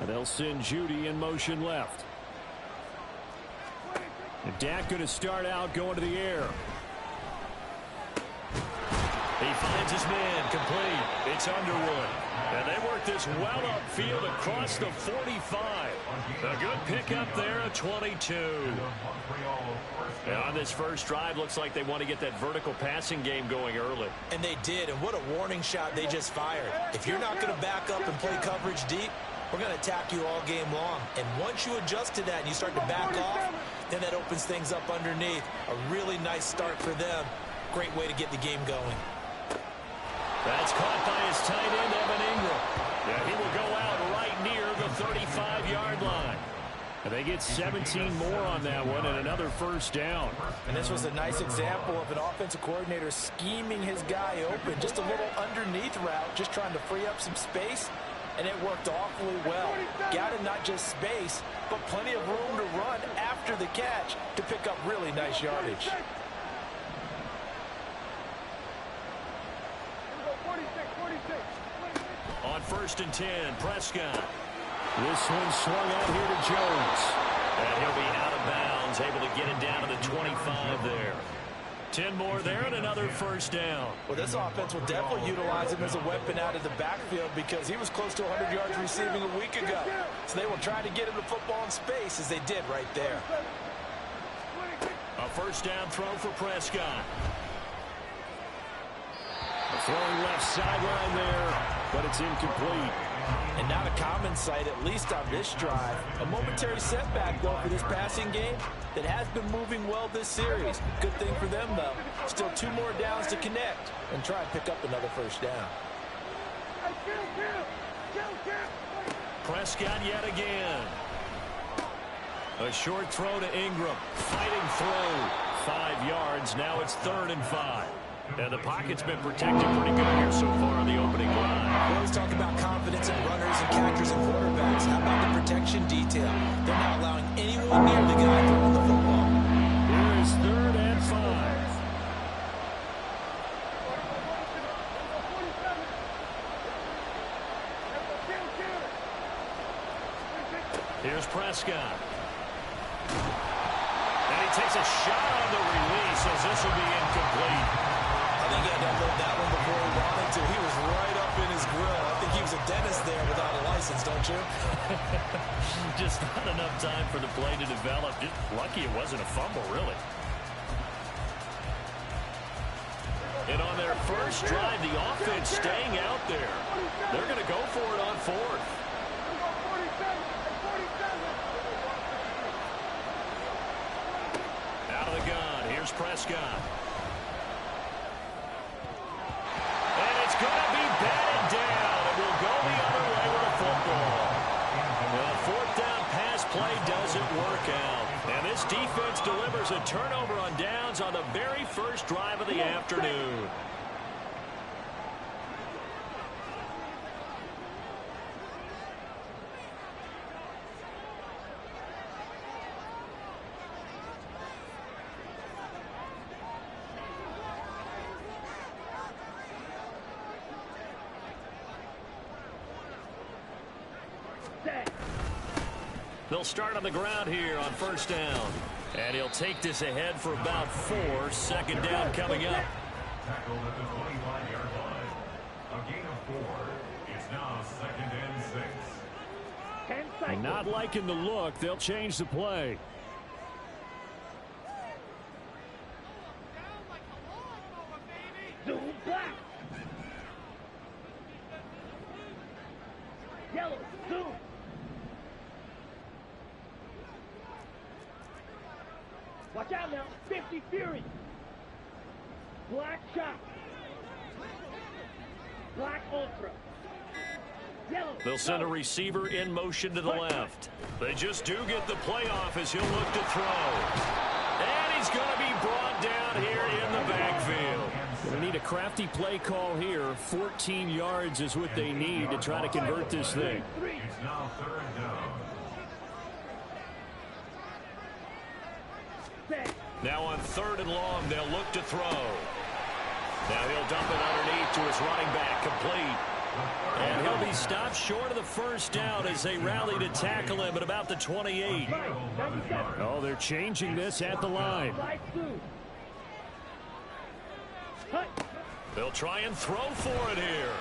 And they'll send Judy in motion left. And Dak going to start out going to the air. He finds his man complete. It's Underwood. And they work this well upfield across the 45. A good pickup there at 22. And on this first drive, looks like they want to get that vertical passing game going early. And they did, and what a warning shot they just fired. If you're not going to back up and play coverage deep, we're going to attack you all game long. And once you adjust to that and you start to back off, then that opens things up underneath. A really nice start for them. Great way to get the game going. That's caught by his tight end, Evan Ingram. Yeah, he will go out right near the 35-yard line. And they get 17 more on that one and another first down. And this was a nice example of an offensive coordinator scheming his guy open. Just a little underneath route, just trying to free up some space. And it worked awfully well. Got him not just space, but plenty of room to run after the catch to pick up really nice yardage. On 1st and 10, Prescott. This one swung out here to Jones. And he'll be out of bounds, able to get it down to the 25 there. 10 more there and another first down. Well, this offense will definitely utilize him as a weapon out of the backfield because he was close to 100 yards receiving a week ago. So they will try to get him the football in space as they did right there. A first down throw for Prescott. Throwing left sideline there, but it's incomplete. And not a common sight, at least on this drive. A momentary setback, though, for this passing game that has been moving well this series. Good thing for them, though. Still 2 more downs to connect and try and pick up another first down. Prescott yet again. A short throw to Ingram. Fighting through. 5 yards. Now it's 3rd and 5. And the pocket's been protected pretty good here so far on the opening drive. We always talk about confidence in runners and catchers and quarterbacks. How about the protection detail? They're not allowing anyone near the guy throwing the football. Here is 3rd and 5. Here's Prescott. And he takes a shot on the release as this will be incomplete. I think he had to unload that one before he wanted to. He was right up in his grill. I think he was a dentist there without a license, don't you? Just not enough time for the play to develop. Just lucky it wasn't a fumble, really. And on their first drive, the offense staying out there. They're going to go for it on 4th. Out of the gun, here's Prescott. And it's going to be batted down. It will go the other way with a football. The 4th down pass play doesn't work out. And this defense delivers a turnover on downs on the very first drive of the afternoon. They'll start on the ground here on 1st down. And he'll take this ahead for about 4. 2nd down coming up. Tackled at the 25-yard line. A gain of 4. It's now 2nd and 6. Not liking the look. They'll change the play. Zoom black. Yellow, zoom. Watch out now. 50 Fury. Black shot. Black ultra. Yellow. They'll send a receiver in motion to the left. They just do get the playoff as he'll look to throw. And he's going to be brought down here in the backfield. They need a crafty play call here. 14 yards is what they need to try to convert this thing. It's now 3rd down. Now on 3rd and long, they'll look to throw. Now he'll dump it underneath to his running back, complete. And he'll be stopped short of the first down as they rally to tackle him at about the 28. Oh, they're changing this at the line. They'll try and throw for it here.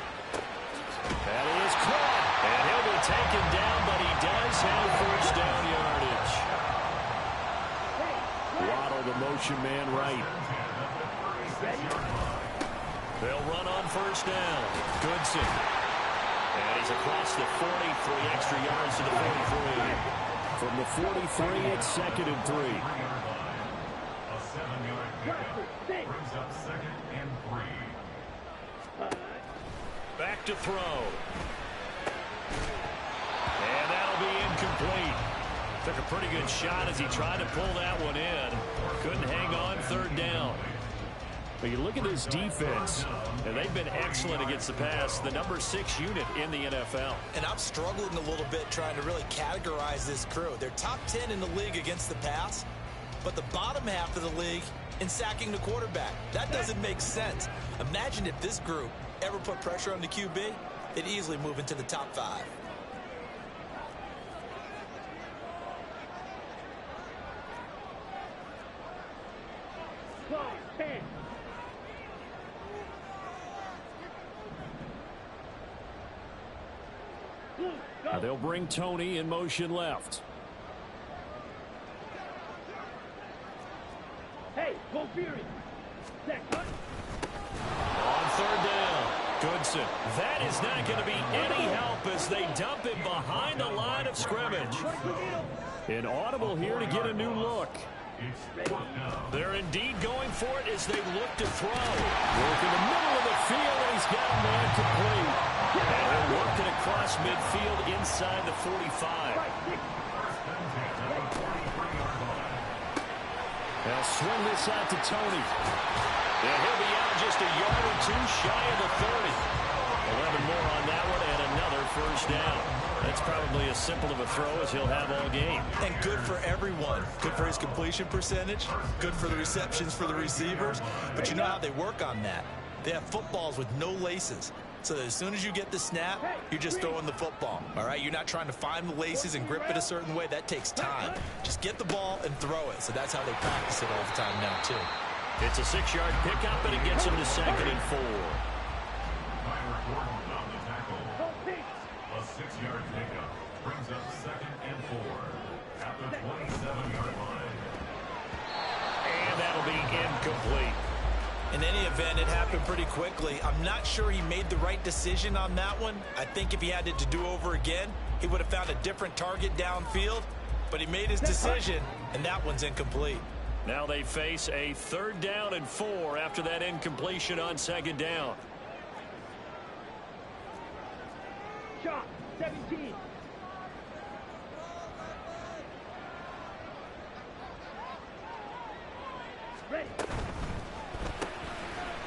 That is caught. And he'll be taken down, but he does have first down yardage. Waddle, the motion man, right. They'll run on first down. Goodson. And he's across the 43 extra yards to the 43. From the 43, it's 2nd and 3. A 7-yard pickup brings up 2nd and 3. Back to throw. And that'll be incomplete. Took a pretty good shot as he tried to pull that one in. Couldn't hang on 3rd down. But you look at this defense, and they've been excellent against the pass. The number 6 unit in the NFL. And I'm struggling a little bit trying to really categorize this crew. They're top 10 in the league against the pass, but the bottom half of the league in sacking the quarterback. That doesn't make sense. Imagine if this group ever put pressure on the QB, they'd easily move into the top 5. Now they'll bring Tony in motion left. Hey, go Fury. Zach Hunt. On 3rd down, Goodson. That is not going to be any help as they dump him behind the line of scrimmage. An audible here to get a new look. They're indeed going for it as they look to throw. Work in the middle of the field, and he's got a man complete. And they're working across midfield inside the 45. They'll swing this out to Tony. And he'll be out just a yard or 2 shy of the 30. 11 more on that one and another first down. That's probably as simple of a throw as he'll have all game. And good for everyone. Good for his completion percentage. Good for the receptions for the receivers. But you know how they work on that. They have footballs with no laces. So that as soon as you get the snap, you're just throwing the football. All right? You're not trying to find the laces and grip it a certain way. That takes time. Just get the ball and throw it. So that's how they practice it all the time now, too. It's a 6-yard pickup, and it gets him to 2nd and 4. Tyler Gordon on the tackle. A 6-yard pickup brings up 2nd and 4 at the 27-yard line. And that'll be incomplete. In any event, it happened pretty quickly. I'm not sure he made the right decision on that one. I think if he had it to do over again, he would have found a different target downfield. But he made his decision, and that one's incomplete. Now they face a 3rd down and 4 after that incompletion on 2nd down. Shot, 17. Ready.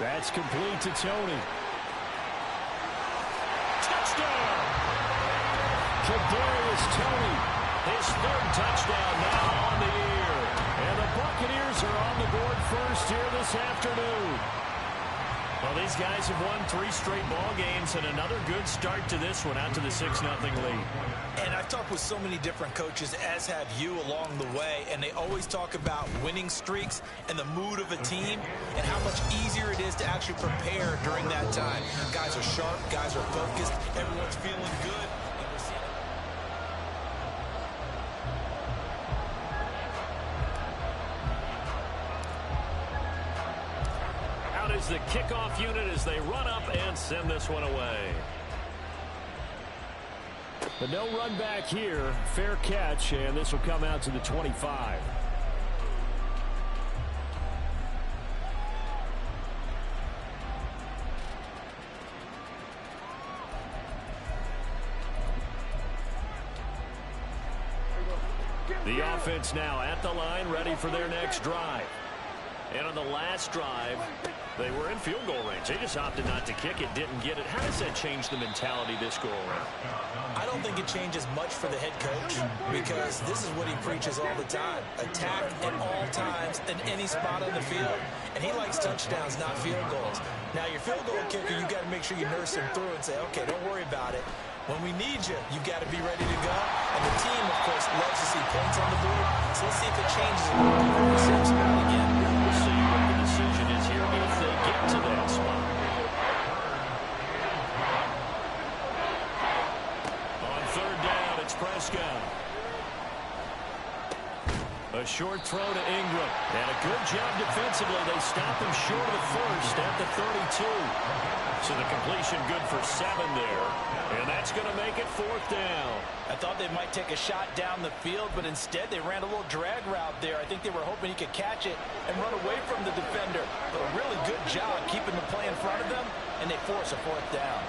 That's complete to Tony. Touchdown! Kadarius Toney. His 3rd touchdown now on the year. And the Buccaneers are on the board first here this afternoon. Well, these guys have won 3 straight ball games and another good start to this one out to the 6-0 lead. And I've talked with so many different coaches, as have you, along the way, and they always talk about winning streaks and the mood of a team and how much easier it is to actually prepare during that time. Guys are sharp, guys are focused, everyone's feeling good. Is the kickoff unit as they run up and send this one away. But no run back here. Fair catch, and this will come out to the 25. The offense now at the line, ready for their next drive. And on the last drive, they were in field goal range. They just opted not to kick it, didn't get it. How does that change the mentality this go around? I don't think it changes much for the head coach because this is what he preaches all the time. Attack at all times in any spot on the field. And he likes touchdowns, not field goals. Now, your field goal kicker, you got to make sure you nurse him through and say, okay, don't worry about it. When we need you, you got to be ready to go. And the team, of course, loves to see points on the board. So let's see if it changes a little bit from the same spot again. We'll see what the decision is here if they get to that spot. On third down, it's Prescott. A short throw to Ingram. And a good job defensively. They stop him short of the first at the 32. So the completion good for 7 there. And that's going to make it 4th down. I thought they might take a shot down the field, but instead they ran a little drag route there. I think they were hoping he could catch it and run away from the defender. But a really good job keeping the play in front of them, and they force a 4th down.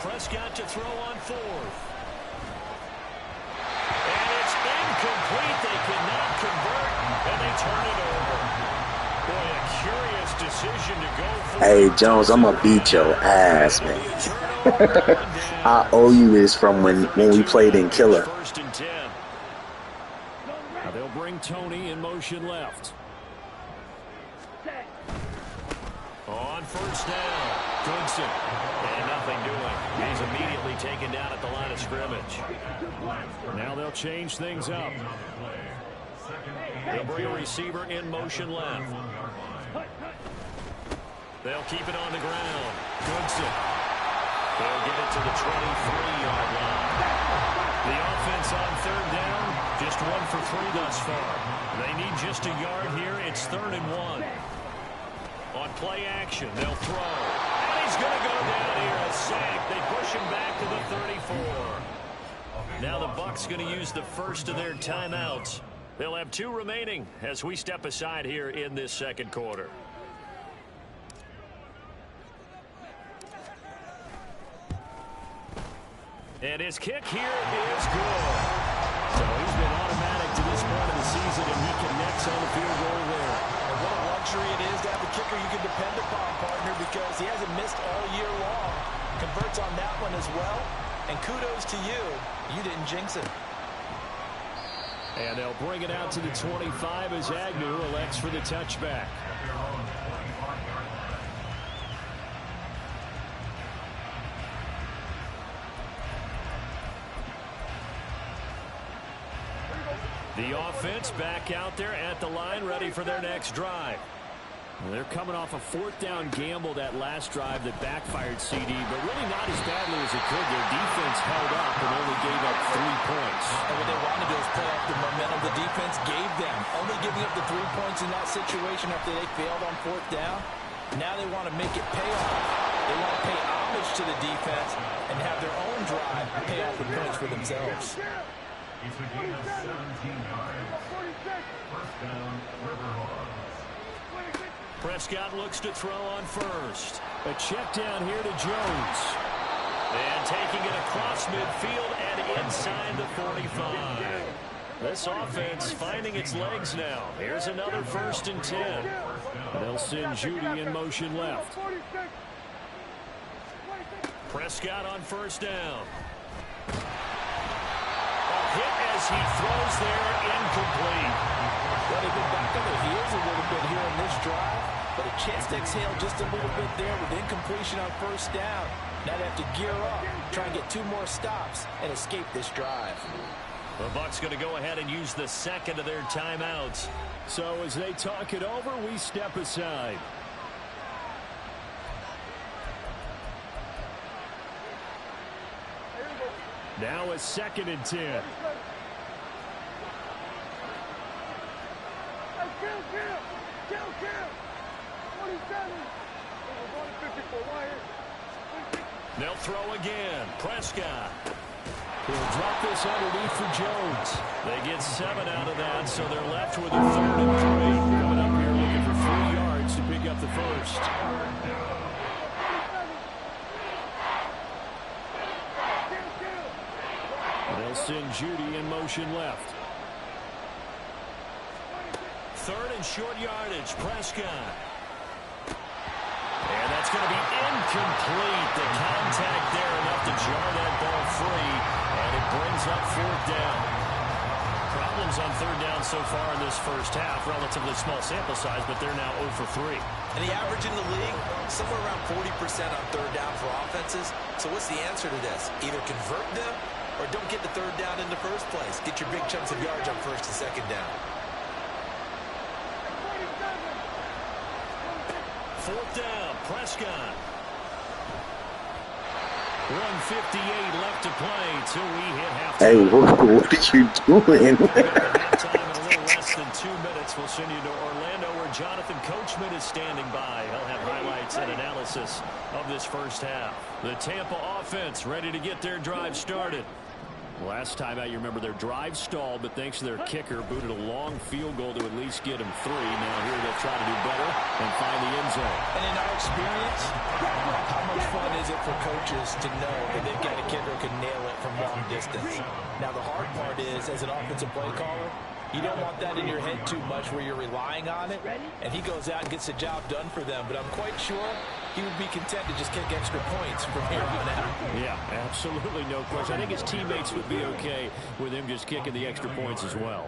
Prescott to throw on 4th. And it's incomplete. They cannot convert, and they turn it over. Boy, a curious decision to go for. Hey, Jones, I'm going to beat your ass, man. I owe you this from when we played in Killer. 1st and 10. Now they'll bring Tony in motion left. On 1st down, Goodson. And nothing doing. He's immediately taken down at the line of scrimmage. Now they'll change things up. They'll bring a receiver in motion left. They'll keep it on the ground. Goodson. They'll get it to the 23-yard line. The offense on 3rd down, just 1 for 3 thus far. They need just a yard here. It's 3rd and 1. On play action, they'll throw. And he's going to go down here, a sack. They push him back to the 34. Now the Bucs going to use the first of their timeouts. They'll have 2 remaining as we step aside here in this 2nd quarter. And his kick here is good. So he's been automatic to this point of the season, and he connects on the field goal there. And what a luxury it is to have a kicker you can depend upon, partner, because he hasn't missed all year long. Converts on that one as well. And kudos to you. You didn't jinx it. And they'll bring it out to the 25 as Agnew elects for the touchback. The offense back out there at the line, ready for their next drive. Well, they're coming off a 4th down gamble that last drive that backfired CD, but really not as badly as it could. Their defense held up and only gave up 3 points. And what they wanted to do is play off the momentum the defense gave them. Only giving up the 3 points in that situation after they failed on 4th down. Now they want to make it pay off. They want to pay homage to the defense and have their own drive pay off the points for themselves. It's a gain of 17 yards. 1st down, Riverhawks. Prescott looks to throw on 1st. A check down here to Jones. And taking it across midfield and inside the 45. This offense finding its legs now. Here's another 1st and 10. They'll send Judy in motion left. Prescott on 1st down. A hit as he throws there, incomplete. Well, they've been back on their heels a little bit here in this drive, but a chance to exhale just a little bit there with incompletion on 1st down. Now they have to gear up, try and get 2 more stops, and escape this drive. The Bucs going to go ahead and use the 2nd of their timeouts. So as they talk it over, we step aside. Now a 2nd and 10. They'll throw again. Prescott. He'll drop this underneath for Jones. They get 7 out of that, so they're left with a 3rd and 3. Coming up here looking for 3 yards to pick up the first. They'll send Judy in motion left. Third and short yardage, Prescott. And that's going to be incomplete. The contact there enough to jar that ball free, and it brings up fourth down. Problems on third down so far in this first half. Relatively small sample size, but they're now 0 for 3. And the average in the league, somewhere around 40% on third down for offenses. So what's the answer to this? Either convert them or don't get the third down in the first place. Get your big chunks of yards on first and second down. Fourth down, Prescott. 1:58 left to play till we hit halftime. Hey, what are you doing? Time in a little less than 2 minutes. We'll send you to Orlando where Jonathan Coachman is standing by. He'll have highlights and analysis of this first half. The Tampa offense ready to get their drive started. Last time out, you remember their drive stalled, but thanks to their kicker, booted a long field goal to at least get them 3. Now here they'll try to do better and find the end zone. And in our experience, how much fun is it for coaches to know that they've got a kicker who can nail it from long distance? Now, the hard part is, as an offensive play caller, you don't want that in your head too much where you're relying on it, and he goes out and gets the job done for them. But I'm quite sure he would be content to just kick extra points from here on out. Yeah, absolutely no question. I think his teammates would be okay with him just kicking the extra points as well.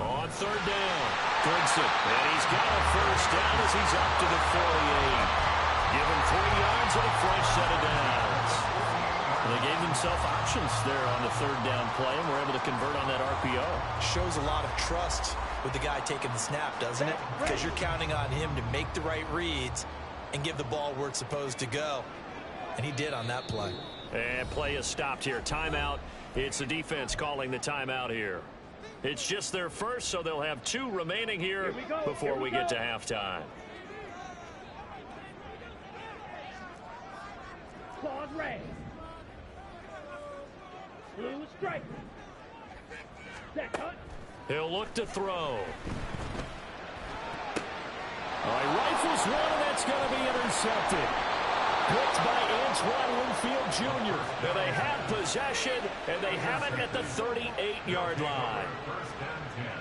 On third down, Goodson, and he's got a first down as he's up to the 48. Give him 3 yards and a fresh set of downs. They gave themselves options there on the third down play and were able to convert on that RPO. Shows a lot of trust with the guy taking the snap, doesn't it? Because you're counting on him to make the right reads and give the ball where it's supposed to go. And he did on that play. And play is stopped here. Timeout. It's the defense calling the timeout here. It's just their first, so they'll have 2 remaining here before we get to halftime. Claws red. Blue stripe. Set cut. He'll look to throw. All right, rifles one, and that's going to be intercepted. Picked by Antoine Winfield Jr. And they have possession, and they have it at the 38-yard line.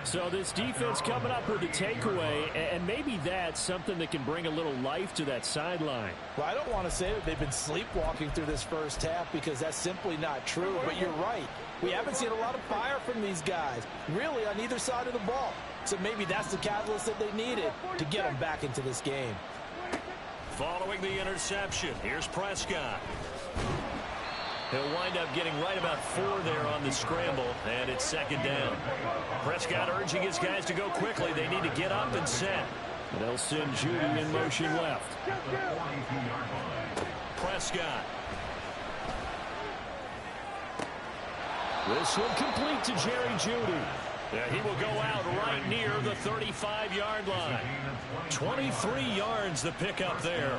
So this defense coming up with a takeaway, and maybe that's something that can bring a little life to that sideline. Well, I don't want to say that they've been sleepwalking through this first half because that's simply not true, but you're right. We haven't seen a lot of fire from these guys, really on either side of the ball. So maybe that's the catalyst that they needed to get them back into this game. Following the interception, here's Prescott. He'll wind up getting right about 4 there on the scramble, and it's second down. Prescott urging his guys to go quickly. They need to get up and set. And they'll send Judy in motion left. Prescott. This one complete to Jerry Judy. Yeah, he will go out right near the 35-yard line. 23 yards the pickup there.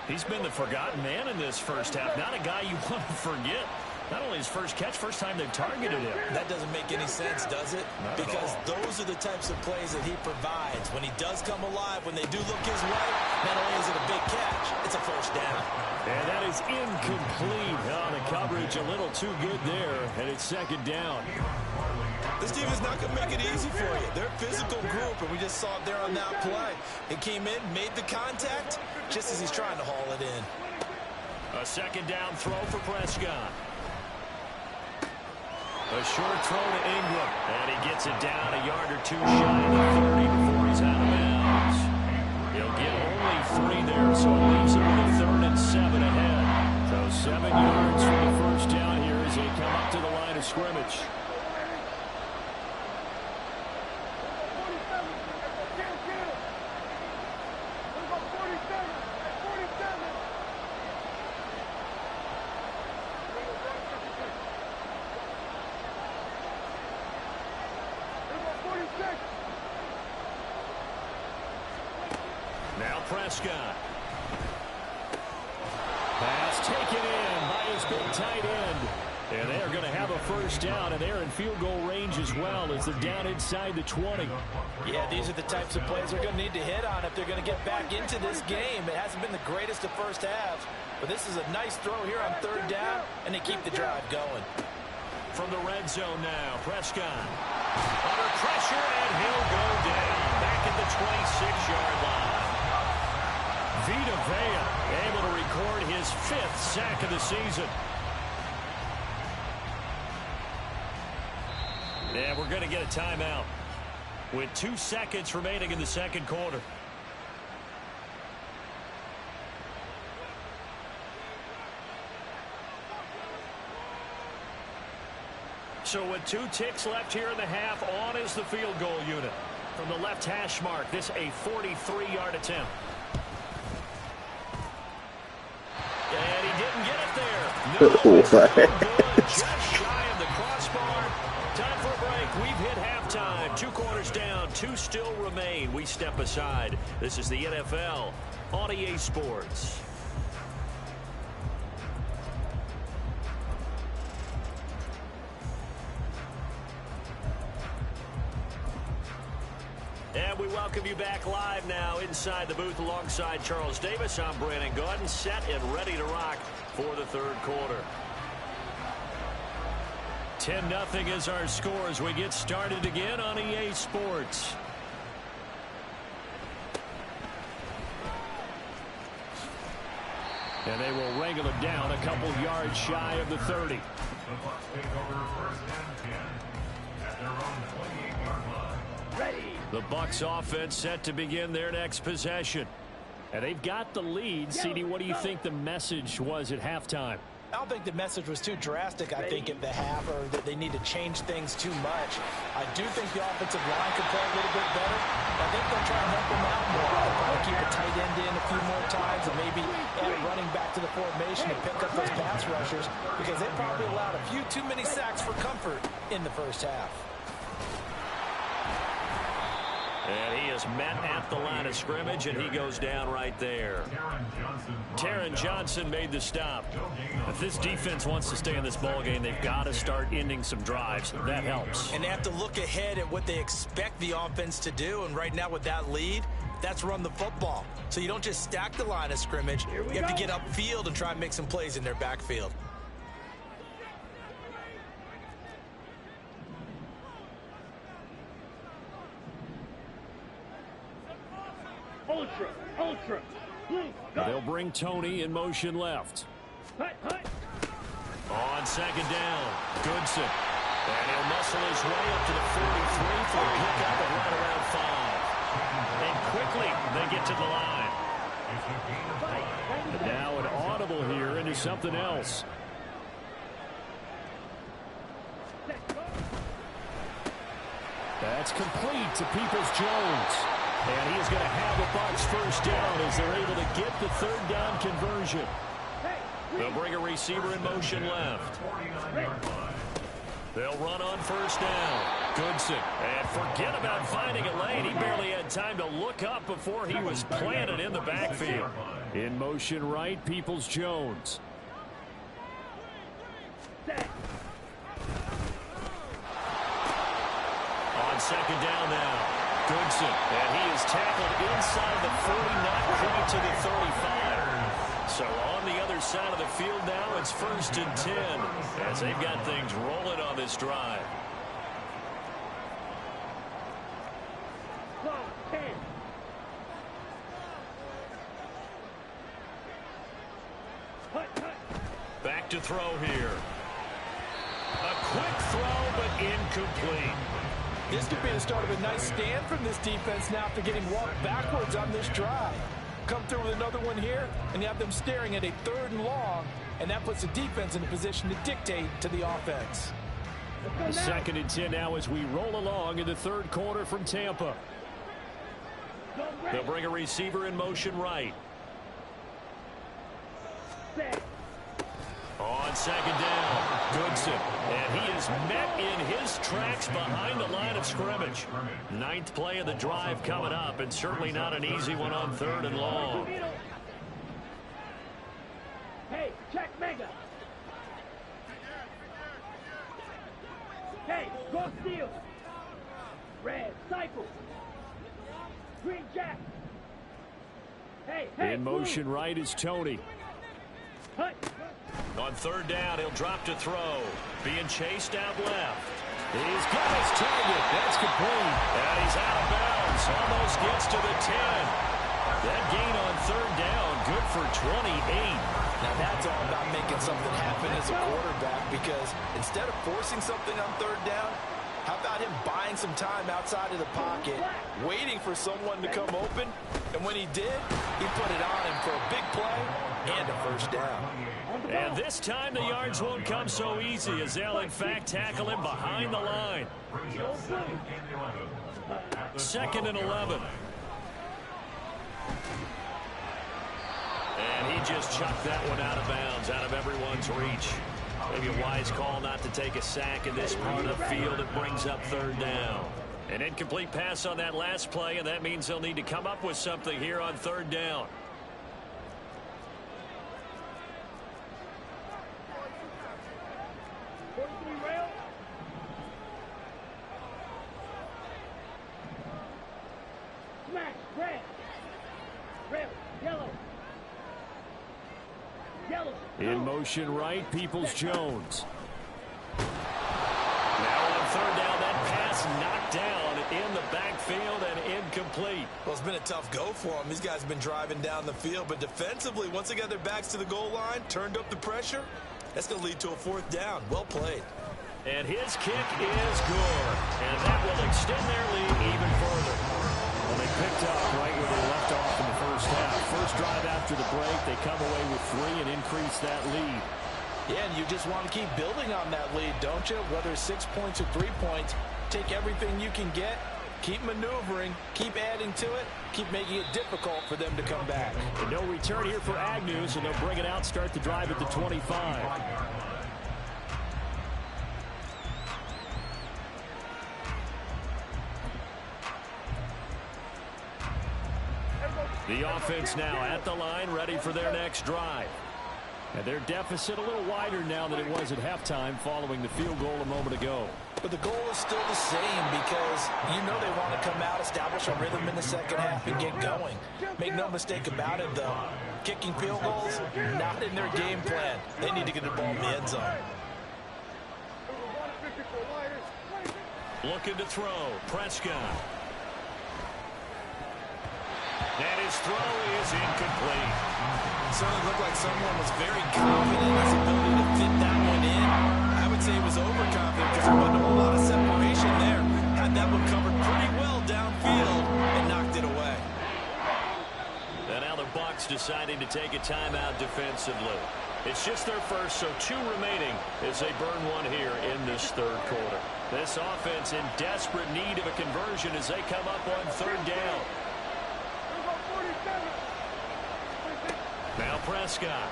He's been the forgotten man in this first half. Not a guy you want to forget. Not only his first catch, first time they've targeted him. That doesn't make any sense, does it? Because those are the types of plays that he provides. When he does come alive, when they do look his way, not only is it a big catch, it's a first down. And that is incomplete. Oh, the coverage a little too good there, and it's second down. This team is not going to make it easy for you. They're a physical group, and we just saw it there on that play. It came in, made the contact, just as he's trying to haul it in. A second down throw for Prescott. A short throw to Ingram. And he gets it down a yard or 2 shy of the 30 before he's out of bounds. He'll get only 3 there, so it leaves him with a 3rd and 7 ahead. So 7 yards for the first down here as they come up to the line of scrimmage. Now Prescott. Pass taken in by his big tight end. And they are going to have a first down, and they're in field goal range as well as they're down inside the 20. Yeah, these are the types of plays they're going to need to hit on if they're going to get back into this game. It hasn't been the greatest of first halves, but this is a nice throw here on third down, and they keep the drive going. From the red zone now, Prescott. Under pressure, and he'll go down back at the 26-yard line. Vita Vea able to record his 5th sack of the season. And we're going to get a timeout with 2 seconds remaining in the second quarter. So with 2 ticks left here in the half, on is the field goal unit. From the left hash mark, this a 43-yard attempt. And he didn't get it there. No, it's no good. Just shy of the crossbar. Time for a break. We've hit halftime. 2 quarters down. 2 still remain. We step aside. This is the NFL on EA Sports. And we welcome you back live now inside the booth alongside Charles Davis. I'm Brandon Gaudin, set and ready to rock for the third quarter. 10-0 is our score as we get started again on EA Sports. And they will wrangle it down a couple yards shy of the 30. The Bucs take over first and 10 at their own 28-yard line. Ready. The Bucs offense set to begin their next possession. And they've got the lead. CD, what do you think the message was at halftime? I don't think the message was too drastic, I think, at the half, or that they need to change things too much. I do think the offensive line could play a little bit better. I think they'll try and help them out more. They'll probably keep a tight end in a few more times and maybe add a running back to the formation and pick up those pass rushers because they probably allowed a few too many sacks for comfort in the first half. And he is met at the line of scrimmage, and he goes down right there. Taron Johnson made the stop. If this defense wants to stay in this ballgame, they've got to start ending some drives. That helps. And they have to look ahead at what they expect the offense to do, and right now with that lead, that's run the football. So you don't just stack the line of scrimmage. You have to get upfield and try and make some plays in their backfield. Ultra, blue, go. They'll bring Tony in motion left. Hut. On second down, Goodson. And he'll muscle his way up to the 43 for a pickup at right around 5. And quickly, they get to the line. And now an audible here into something else. That's complete to Peoples-Jones. And he is going to have the Bucs first down as they're able to get the third down conversion. They'll bring a receiver in motion left. They'll run on first down. Goodson. And forget about finding a lane. He barely had time to look up before he was planted in the backfield. In motion right, Peoples-Jones. On second down now. Goodson, and he is tackled inside the 40, not quite to the 35. So on the other side of the field now, it's 1st and 10 as they've got things rolling on this drive. Back to throw here. A quick throw, but incomplete. This could be the start of a nice stand from this defense now after getting walked backwards on this drive. Come through with another one here, and you have them staring at a 3rd and long, and that puts the defense in a position to dictate to the offense. 2nd and 10 now as we roll along in the third quarter from Tampa. They'll bring a receiver in motion right. On second down, Goodson, and he is met in his tracks behind the line of scrimmage. 9th play of the drive coming up, and certainly not an easy one on 3rd and long. Hey, check mega. In motion right is Tony. On third down, he'll drop to throw. Being chased out left. He's got his target. That's complete. And he's out of bounds. Almost gets to the 10. That gain on third down, good for 28. Now that's all about making something happen as a quarterback, because instead of forcing something on third down, how about him buying some time outside of the pocket, waiting for someone to come open, and when he did, he put it on him for a big play and a first down. And this time the yards won't come so easy, as they'll in fact tackle him behind the line. 2nd and 11. And he just chucked that one out of bounds, out of everyone's reach. Maybe a wise call not to take a sack in this part of the field. It brings up third down. An incomplete pass on that last play, and that means they'll need to come up with something here on third down. Smash, red, yellow. In motion right, Peoples-Jones. Now on third down, that pass knocked down in the backfield and incomplete. Well, it's been a tough go for them. These guys have been driving down the field, but defensively, once they got their backs to the goal line, turned up the pressure, that's going to lead to a fourth down. Well played. And his kick is good. And that will extend their lead even further. Well, they picked up right where they left off in the first half. First drive after the break, they come away with 3 and increase that lead. Yeah, and you just want to keep building on that lead, don't you? Whether it's 6 points or 3 points, take everything you can get, keep maneuvering, keep adding to it, keep making it difficult for them to come back. And no return here for Agnew, so they'll bring it out, start the drive at the 25. The offense now at the line, ready for their next drive. And their deficit a little wider now than it was at halftime following the field goal a moment ago. But the goal is still the same, because you know they want to come out, establish a rhythm in the second half, and get going. Make no mistake about it, though. Kicking field goals, not in their game plan. They need to get the ball in the end zone. Looking to throw. Prescott. And his throw is incomplete. It certainly looked like someone was very confident in his ability to fit that one in. I would say he was overconfident because there wasn't a whole lot of separation there. Had that one covered pretty well downfield and knocked it away. And now the Bucs deciding to take a timeout defensively. It's just their first, so 2 remaining as they burn one here in this third quarter. This offense in desperate need of a conversion as they come up on third down. Now Prescott.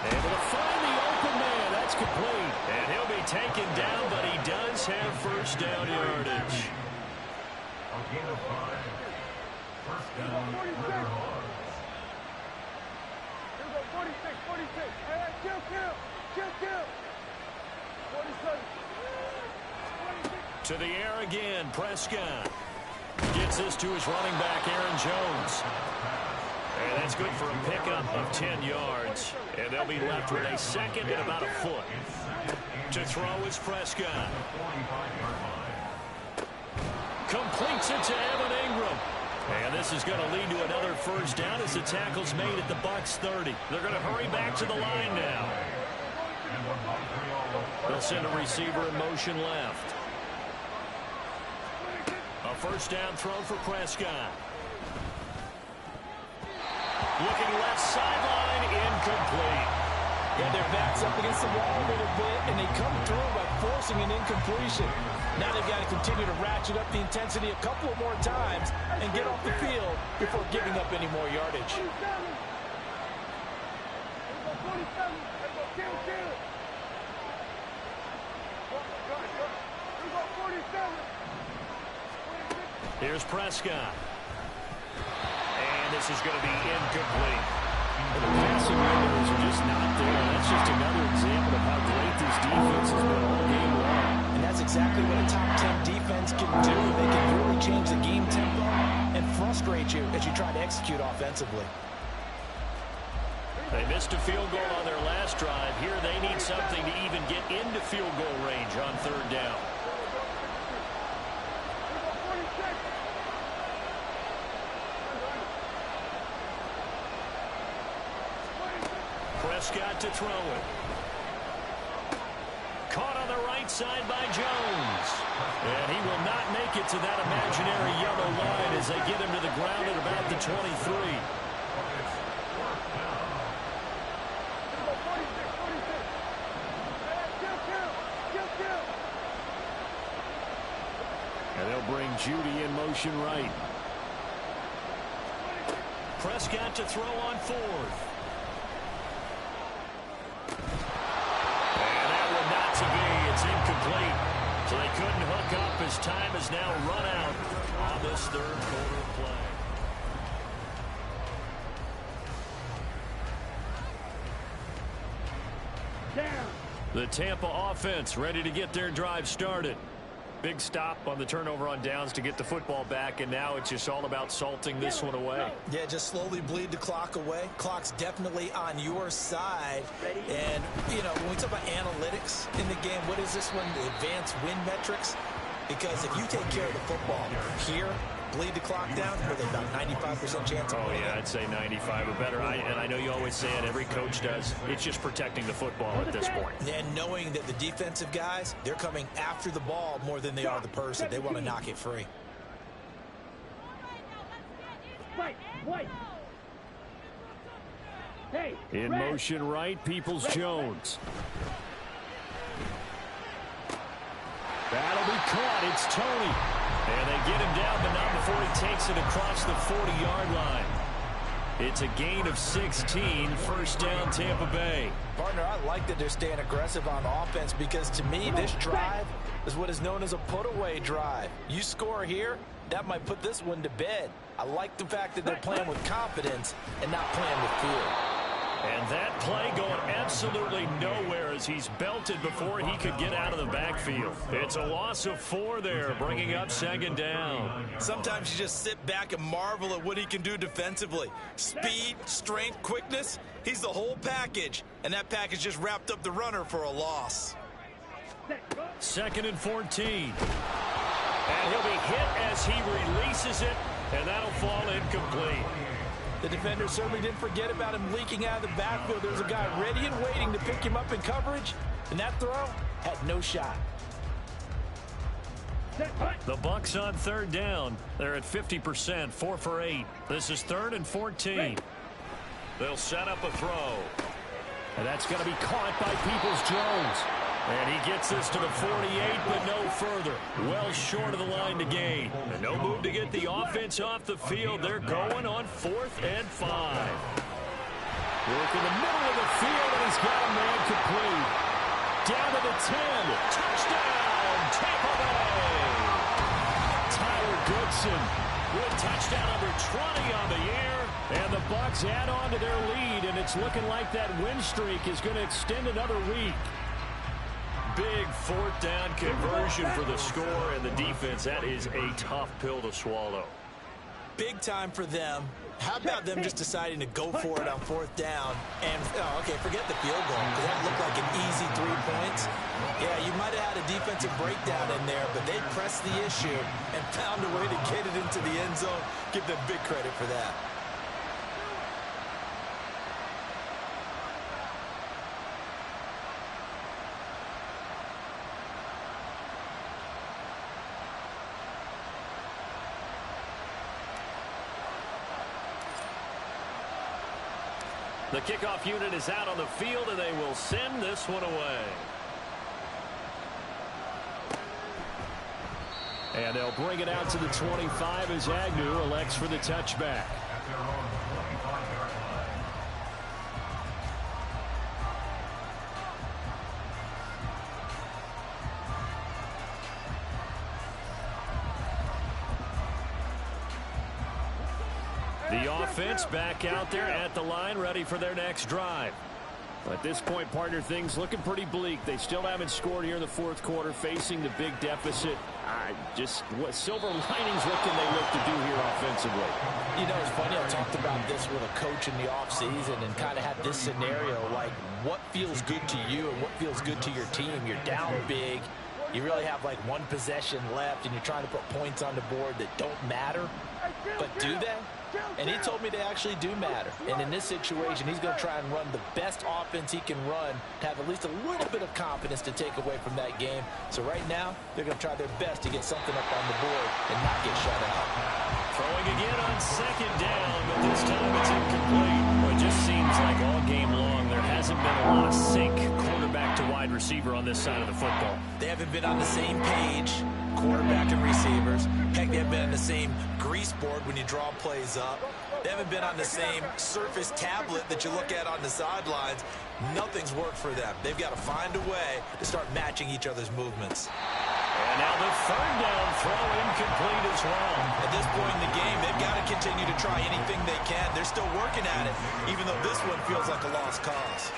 Able to find the open man. That's complete. And he'll be taken down, but he does have first down yardage. To the air again, Prescott. Gets this to his running back, Aaron Jones. And that's good for a pickup of 10 yards. And they'll be left with a second and about a foot. To throw is Prescott. Completes it to Evan Ingram. And this is going to lead to another first down as the tackle's made at the Bucs 30. They're going to hurry back to the line now. They'll send a receiver in motion left. A first down throw for Prescott. Looking left sideline, incomplete. Yeah, their back's up against the wall a little bit, and they come through by forcing an incompletion. Now they've got to continue to ratchet up the intensity a couple more times and get off the field before giving up any more yardage. Here's Prescott. And this is going to be incomplete. Well, the passing windows are just not there. That's just another example of how great this defense has been all game long. And that's exactly what a top 10 defense can do. They can really change the game tempo and frustrate you as you try to execute offensively. They missed a field goal on their last drive. Here they need something to even get into field goal range on third down. Prescott to throw it. Caught on the right side by Jones. And he will not make it to that imaginary yellow line as they get him to the ground at about the 23. And they'll bring Judy in motion right. Prescott to throw on fourth. And that one not to be. It's incomplete. So they couldn't hook up as time has now run out on this third quarter play. The Tampa offense ready to get their drive started. Big stop on the turnover on downs to get the football back, and now it's just all about salting this one away. Yeah, just slowly bleed the clock away. Clock's definitely on your side. And, you know, when we talk about analytics in the game, what is this one? The advanced win metrics? Because if you take care of the football here, bleed the clock down, with about 95% chance of winning. Oh, yeah, I'd say 95 or better. And I know you always say it, every coach does. It's just protecting the football at this point. And knowing that the defensive guys, they're coming after the ball more than they are the person. They want to knock it free. In motion right, Peoples-Jones. That'll be caught. It's Tony. And they get him down, but not before he takes it across the 40-yard line. It's a gain of 16, first down Tampa Bay. Partner, I like that they're staying aggressive on offense because to me, this drive is what is known as a put-away drive. You score here, that might put this one to bed. I like the fact that they're playing with confidence and not playing with fear. And that play going absolutely nowhere as he's belted before he could get out of the backfield. It's a loss of 4 there, bringing up second down. Sometimes you just sit back and marvel at what he can do defensively. Speed, strength, quickness, he's the whole package. And that package just wrapped up the runner for a loss. Second and 14. And he'll be hit as he releases it, and that'll fall incomplete. The defender certainly didn't forget about him leaking out of the backfield. There was a guy ready and waiting to pick him up in coverage, and that throw had no shot. The Bucs on third down. They're at 50%, 4 for 8. This is 3rd and 14. They'll set up a throw. And that's going to be caught by Peoples-Jones. And he gets this to the 48, but no further. Well short of the line to gain. And no move to get the offense off the field. They're going on 4th and 5. Work in the middle of the field, and he's got a man complete. Down to the 10. Touchdown, Tampa Bay. Tyler Goodson with touchdown number 20 on the year. And the Bucs add on to their lead, and it's looking like that win streak is going to extend another week. Big 4th down conversion for the score and the defense. That is a tough pill to swallow. Big time for them. How about them just deciding to go for it on 4th down? And, okay, forget the field goal, because that looked like an easy 3 points. Yeah, you might have had a defensive breakdown in there, but they pressed the issue and found a way to get it into the end zone. Give them big credit for that. The kickoff unit is out on the field, and they will send this one away. And they'll bring it out to the 25 as Agnew elects for the touchback. The offense back out there at the line, ready for their next drive. At this point, partner, things looking pretty bleak. They still haven't scored here in the fourth quarter, facing the big deficit. Just what silver linings, what can they look to do here offensively? You know, it's funny, I talked about this with a coach in the offseason and kind of had this scenario, like what feels good to you and what feels good to your team. You're down big. You really have like one possession left, and you're trying to put points on the board that don't matter. But do they? And he told me they actually do matter. And in this situation, he's going to try and run the best offense he can run to have at least a little bit of confidence to take away from that game. So right now, they're going to try their best to get something up on the board and not get shut out. Throwing again on second down, but this time it's incomplete. Well, it just seems like all game long there hasn't been a lot of sync quarterback to wide receiver on this side of the football. They haven't been on the same page, quarterback and receivers. Heck, they haven't been on the same grease board when you draw plays up. They haven't been on the same surface tablet that you look at on the sidelines. Nothing's worked for them. They've got to find a way to start matching each other's movements. And now the third down throw incomplete as well. At this point in the game, they've got to continue to try anything they can. They're still working at it, even though this one feels like a lost cause.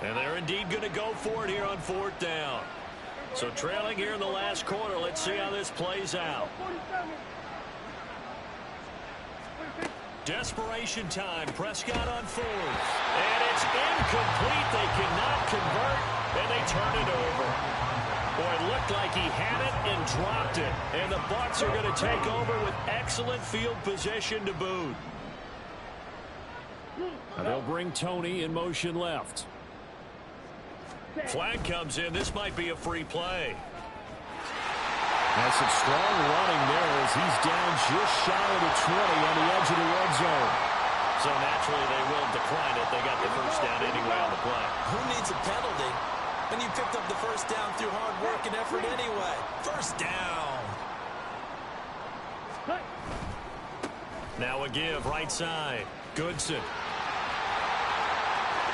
And they're indeed going to go for it here on fourth down. So trailing here in the last quarter, let's see how this plays out. Desperation time. Prescott on fourth. And it's incomplete. They cannot convert, and they turn it over. Boy, it looked like he had it and dropped it. And the Bucs are going to take over with excellent field position to boot. Now they'll bring Tony in motion left. Flag comes in. This might be a free play. That's some strong running there as he's down just shy of the 20 on the edge of the red zone. So naturally they will decline it. They got the first down anyway on the play. Who needs a penalty when you picked up the first down through hard work and effort anyway? First down. Now a give right side. Goodson.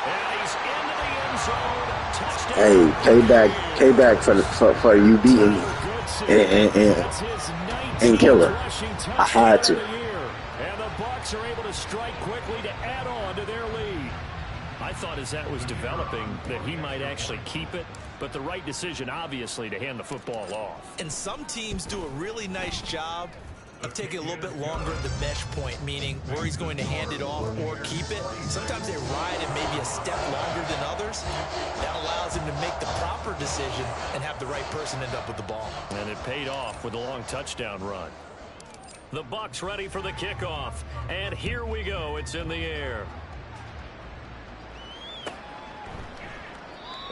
And he's into the end zone. Touchdown. Hey, payback for you beating and Killer. I had to. And the Bucs are able to strike quickly to add on to their lead. I thought as that was developing that he might actually keep it, but the right decision obviously to hand the football off. And some teams do a really nice job of taking a little bit longer at the mesh point, meaning where he's going to hand it off or keep it. Sometimes they ride it maybe a step longer than others. That allows him to make the proper decision and have the right person end up with the ball. And it paid off with a long touchdown run. The Bucs ready for the kickoff. And here we go. It's in the air.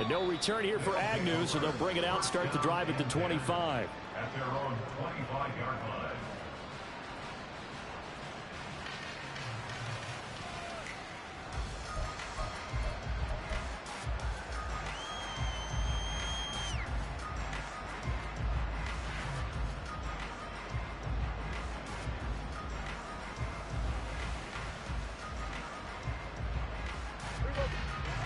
And no return here for Agnew, so they'll bring it out, start the drive at the 25. At their own 25-yard line.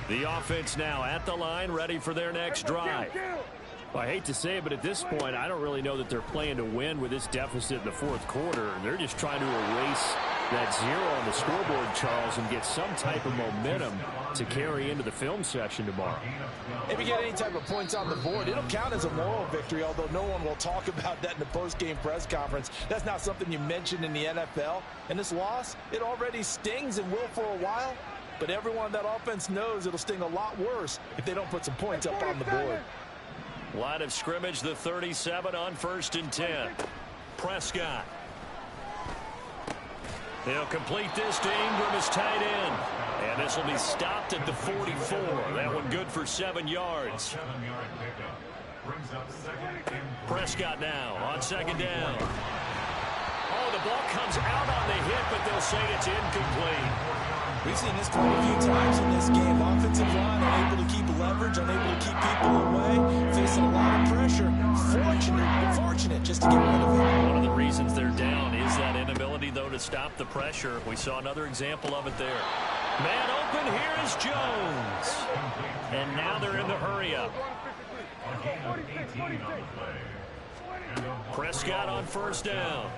The offense now at the line, ready for their next drive. Well, I hate to say it, but at this point, I don't really know that they're playing to win with this deficit in the fourth quarter. They're just trying to erase that zero on the scoreboard, Charles, and get some type of momentum to carry into the film session tomorrow. If you get any type of points on the board, it'll count as a moral victory, although no one will talk about that in the post-game press conference. That's not something you mentioned in the NFL. And this loss, it already stings and will for a while. But everyone on that offense knows it'll sting a lot worse if they don't put some points up on the board. Line of scrimmage, the 37 on 1st and 10. Prescott. He'll complete this to Ingram as tight end. And this will be stopped at the 44. That one good for 7 yards. Prescott now on second down. Oh, the ball comes out on the hit, but they'll say it's incomplete. We've seen this quite a few times in this game. Offensive line unable to keep leverage, unable to keep people away, facing a lot of pressure. Fortunate just to get rid of it. One of the reasons they're down is that inability, though, to stop the pressure. We saw another example of it there. Man open, here is Jones. And now they're in the hurry-up. A gain of 18 on the play. Prescott on first down.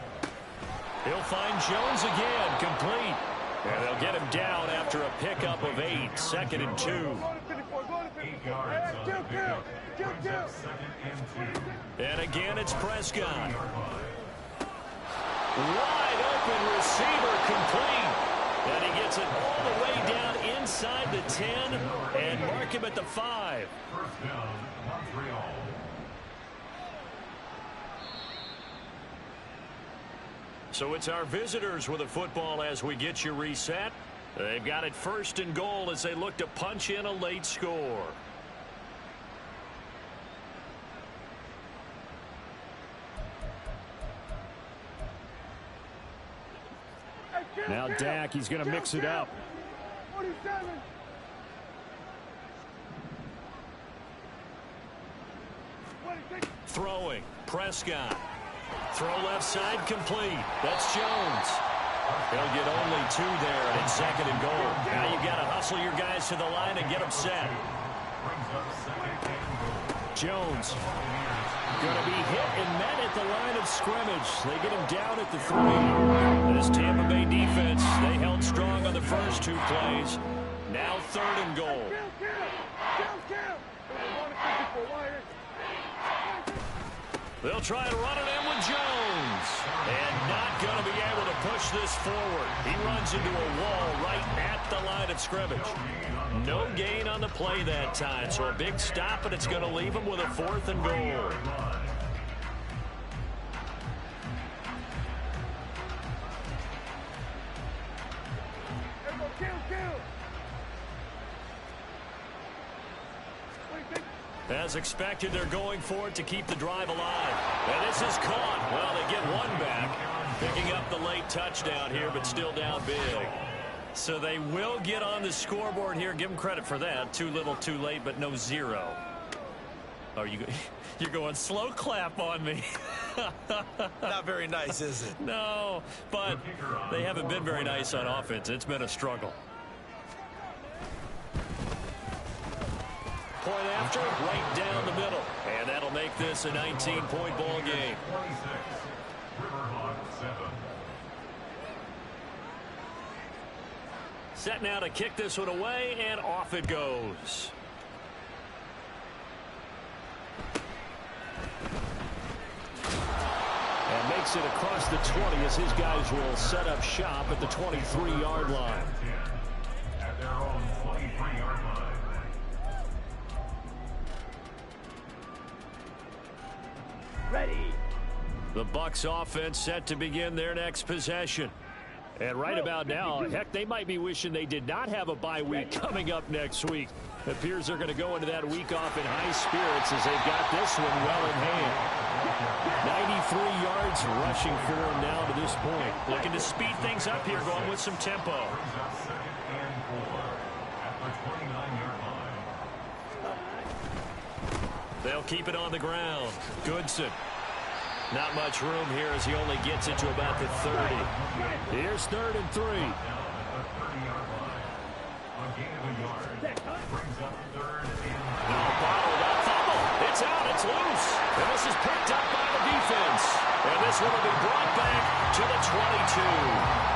He'll find Jones again, complete. And they'll get him down after a pickup of 8, 2nd and 2. 8 yards on the pickup. Brings up 2nd and 2. And again, it's Prescott. Wide open receiver, complete. And he gets it all the way down inside the 10 and mark him at the 5. First down, Montreal. So it's our visitors with the football as we get you reset. They've got it 1st and goal as they look to punch in a late score. Now Dak, he's going to mix it up. 47. Throwing, Prescott. Throw left side, complete. That's Jones. He'll get only 2 there, and it's 2nd and goal. Now you've got to hustle your guys to the line and get them set. Jones going to be hit and met at the line of scrimmage. They get him down at the 3. This Tampa Bay defense, they held strong on the first 2 plays. Now 3rd and goal. They'll try and run it in with Jones. And not going to be able to push this forward. He runs into a wall right at the line of scrimmage. No gain on the play that time. So a big stop, and it's going to leave him with a 4th and goal. As expected, they're going for it to keep the drive alive. And this is caught. Well, they get 1 back. Picking up the late touchdown here, but still down big. So they will get on the scoreboard here. Give them credit for that. Too little, too late, but no 0. Oh, you're going slow clap on me. Not very nice, is it? No, but they haven't been very nice on offense. It's been a struggle. Point after, right down the middle. And that'll make this a 19-point ball game. 26. Riverhawk 7. Set now to kick this one away, and off it goes. And makes it across the 20 as his guys will set up shop at the 23-yard line. At their own 23-yard line. Ready. The Bucs offense set to begin their next possession. And right about now, heck, they might be wishing they did not have a bye week coming up next week. It appears they're going to go into that week off in high spirits as they've got this one well in hand. 93 yards rushing for him now to this point. Looking to speed things up here, going with some tempo. Brings up 2nd and 4 at the 29-yard line. They'll keep it on the ground. Goodson. Not much room here as he only gets it to about the 30. Here's 3rd and 3. Down at the 30-yard line. A gain of a yard. Brings up 3rd and Bottle got fumble. It's out. It's loose. And this is picked up by the defense. And this one will be brought back to the 22.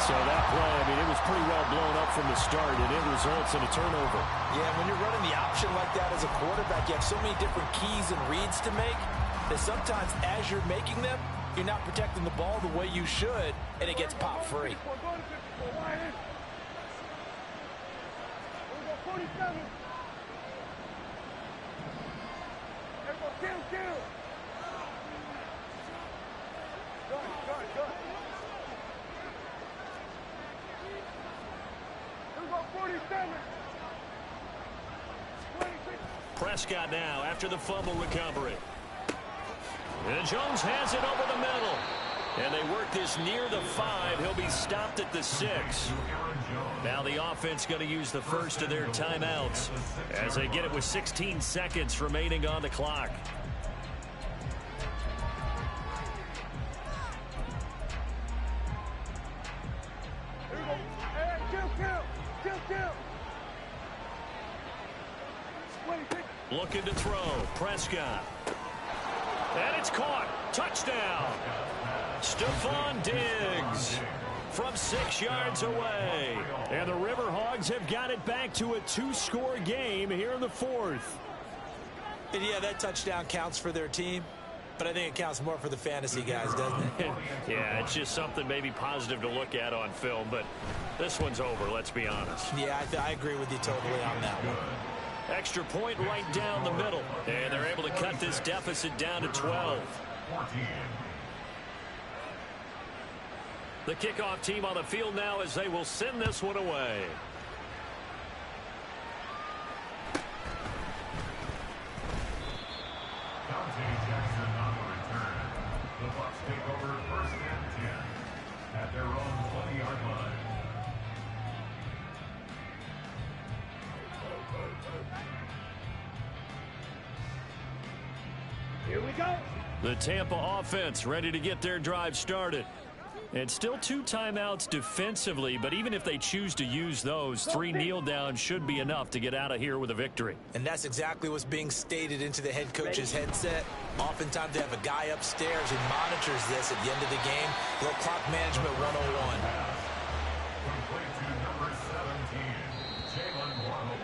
So that play, I mean, it was pretty well blown up from the start, and it results in a turnover. Yeah, when you're running the option like that as a quarterback, you have so many different keys and reads to make that sometimes as you're making them, you're not protecting the ball the way you should, and it gets popped free. 47. Kill. Go. Here we go, 47. 26. Prescott now after the fumble recovery. And Jones has it over the middle. And they work this near the 5. He'll be stopped at the 6. Now the offense going to use the first of their timeouts as they get it with 16 seconds remaining on the clock. Here we go. Hey, kill. 26. Looking to throw. Prescott. And it's caught. Touchdown. Stephon Diggs from 6 yards away. And the Riverhogs have got it back to a 2-score game here in the 4th. And yeah, that touchdown counts for their team, but I think it counts more for the fantasy guys, doesn't it? Yeah, it's just something maybe positive to look at on film, but this one's over, let's be honest. Yeah, I agree with you totally on that one. Extra point right down the middle, and they're able to cut this deficit down to 12. The kickoff team on the field now as they will send this one away. Dante Jackson on the return. The Bucs take over 1st and 10 at their own 20-yard line. Here we go. The Tampa offense ready to get their drive started. And still 2 timeouts defensively, but even if they choose to use those, 3 kneel downs should be enough to get out of here with a victory. And that's exactly what's being stated into the head coach's headset. Oftentimes they have a guy upstairs who monitors this at the end of the game. Little clock management 101. Complete to number 17, Jalen Waddle.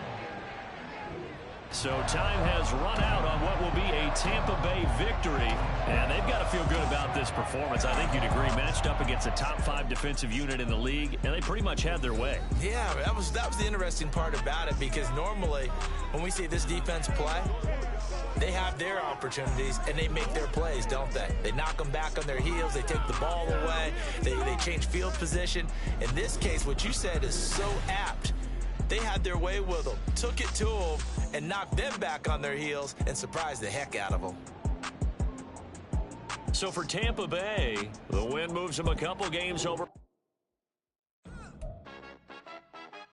So time has run out on what will be a Tampa Bay victory. And they've got to feel good about this performance. I think you'd agree, matched up against a top 5 defensive unit in the league, and they pretty much had their way. Yeah, that was the interesting part about it, because normally when we see this defense play, they have their opportunities and they make their plays, don't they? They knock them back on their heels. They take the ball away. They change field position. In this case, what you said is so apt. They had their way with them, took it to them, and knocked them back on their heels and surprised the heck out of them. So for Tampa Bay, the win moves them a couple games over.